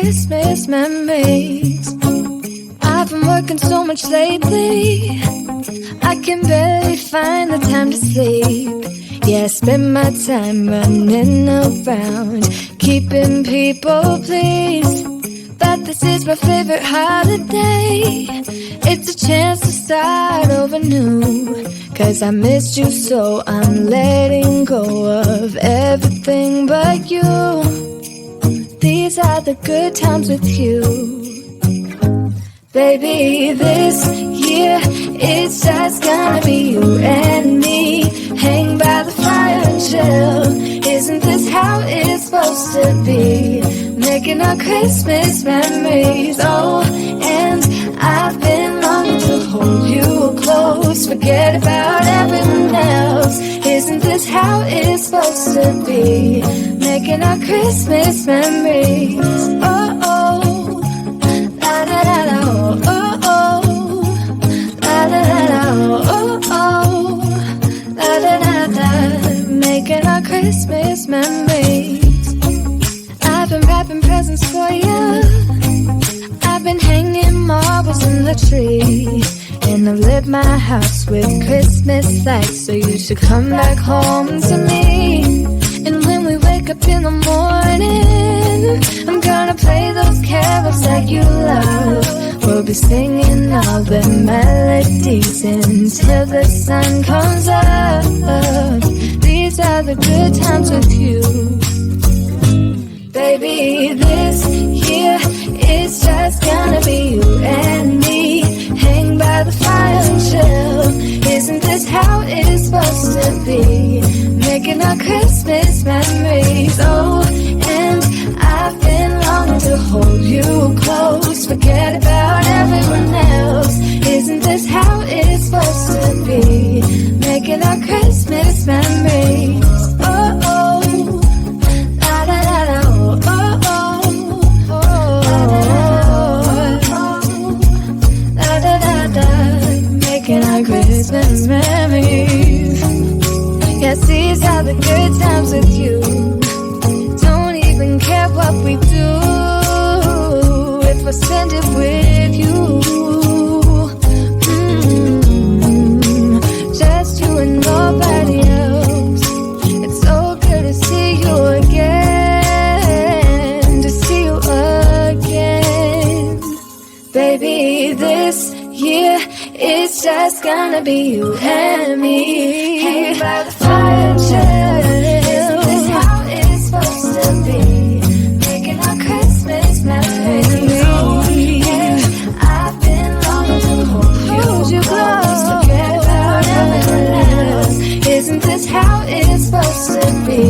Christmas memories. I've been working so much lately, I can barely find the time to sleep. Yeah, I spend my time running around, keeping people pleased. But this is my favorite holiday. It's a chance to start over new. 'Cause I missed you so I'm letting go of everything but you. These are the good times with you. Baby, this year it's just gonna be you and me. Hang by the fire and chill. Isn't this how it's supposed to be? Making our Christmas memories. Oh, and I've been longing to hold you close. Forget about everyone else. Isn't this how it's supposed to be? Making our Christmas memories. Oh, oh. La da da da, oh, oh, oh. La da da da, oh, oh, oh. La da da da. Making our Christmas memories. I've been wrapping presents for you. I've been hanging marbles in the tree. And I've lit my house with Christmas lights. So you should come back home to me. And when we wake up in the morning, I'm gonna play those carols that you love. We'll be singing all the melodies until the sun comes up. These are the good times with you. Baby, this year it's just gonna be you and me. Hang by the fire and chill. Isn't this how it's supposed to be? Making our Christmas memories. Oh, and I've been longing to hold you close. Forget about everyone else. Isn't this how it's supposed to be? Making our Christmas memories. Oh, oh. La da da da, oh, oh, oh. La da da da, la da da da. Making our Christmas memories. Yes, these are the good times with you. Don't even care what we do if I spend it with you. Just you and nobody else. It's so good to see you again. To see you again. Baby, this year it's just gonna be you and me. Hang by the fire and chill. Isn't this how it's supposed to be? Making our Christmas memories. Oh, yeah. I've been longing to hold you close. Forget about everyone else. Isn't this how it's supposed to be?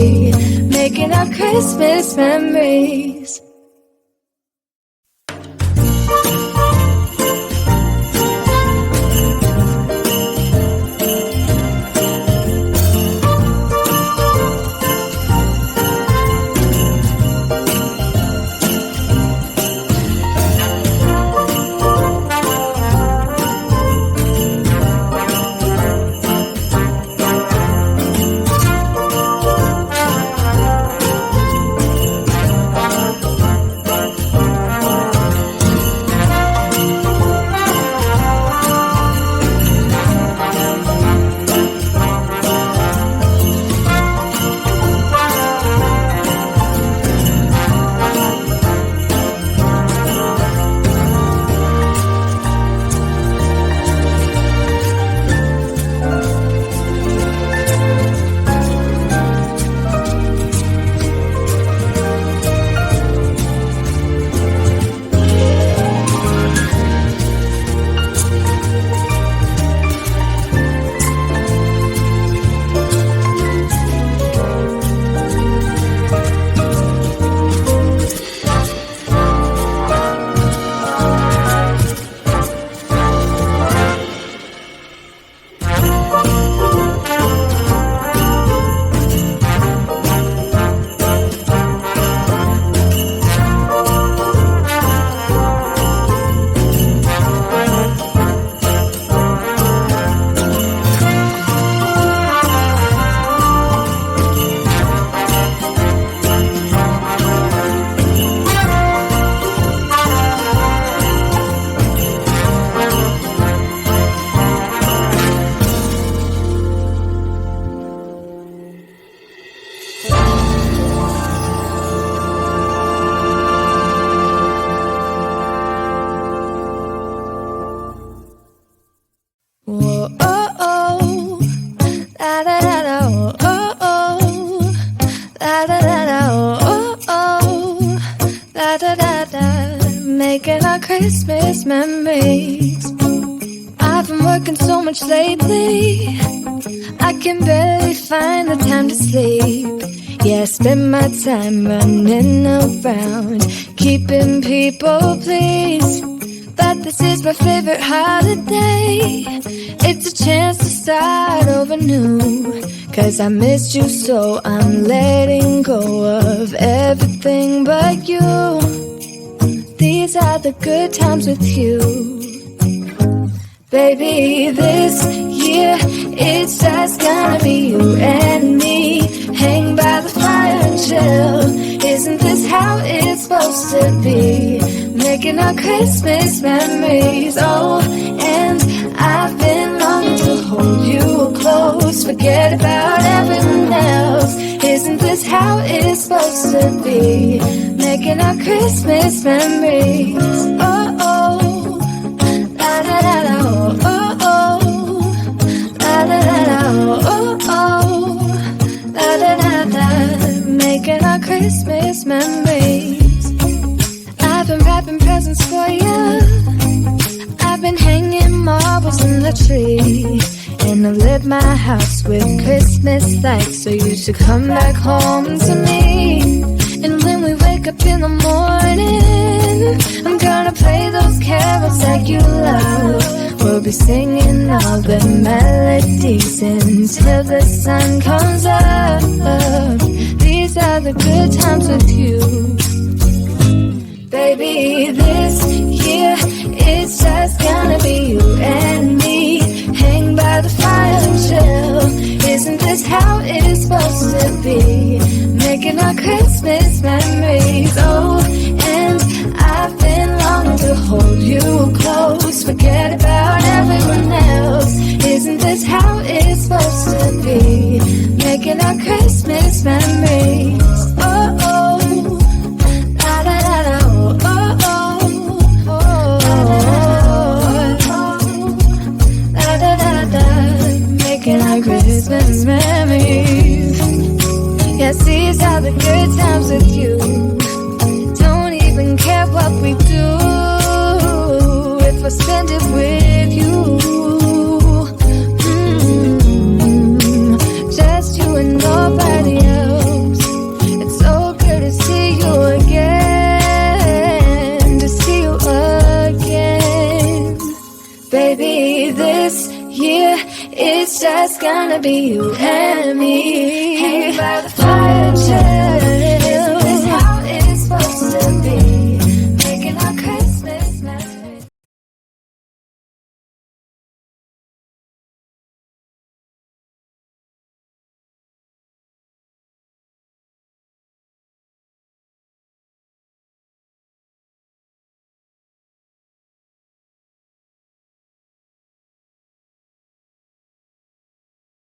Making our Christmas memories. Whoa, oh, oh. La da da da, oh, oh, oh. La da da da, oh, oh, oh. La da da da. Making our Christmas memories. I've been working so much lately, I can barely find the time to sleep. Yeah, I spend my time running around, keeping people pleased. But this is my favorite holiday. It's a chance to start over new. 'Cause I missed you so I'm letting go of everything but you. These are the good times with you. Baby, this year it's just gonna be you and me. Hang by the fire and chill. Isn't this how it's supposed to be? Making our Christmas memories. Oh, and I've been longing to hold you close. Forget about everyone else. Isn't this how it's supposed to be? Making our Christmas memories. Oh, oh. La da da da, oh, oh, oh. La da da da, oh, oh, oh. La da da da. Making our Christmas memories. I've been wrapping presents for you. I've been hanging marbles in the tree. And I've lit my house with Christmas lights. So you should come back home to me. And when we wake up in the morning, I'm gonna play those carols that you love. We'll be singing all the melodies until the sun comes up. These are the good times with you. Baby, this year it's just gonna be you and me. Hang by the fire and chill. Isn't this how it's supposed to be? Making our Christmas memories. Oh, and I've been longing to hold you close. Forget about everyone else. Isn't this how it's supposed to be? Making our Christmas memories. Oh, oh. La da da da, oh, oh, oh. Oh, la da da da. Making our Christmas memories. Yes, these are the good times with you. Don't even care what we do if I spend it with you. Just you and nobody else. It's so good to see you again. To see you again. Baby, this year it's just gonna be you and me. Hang by the fire and chill.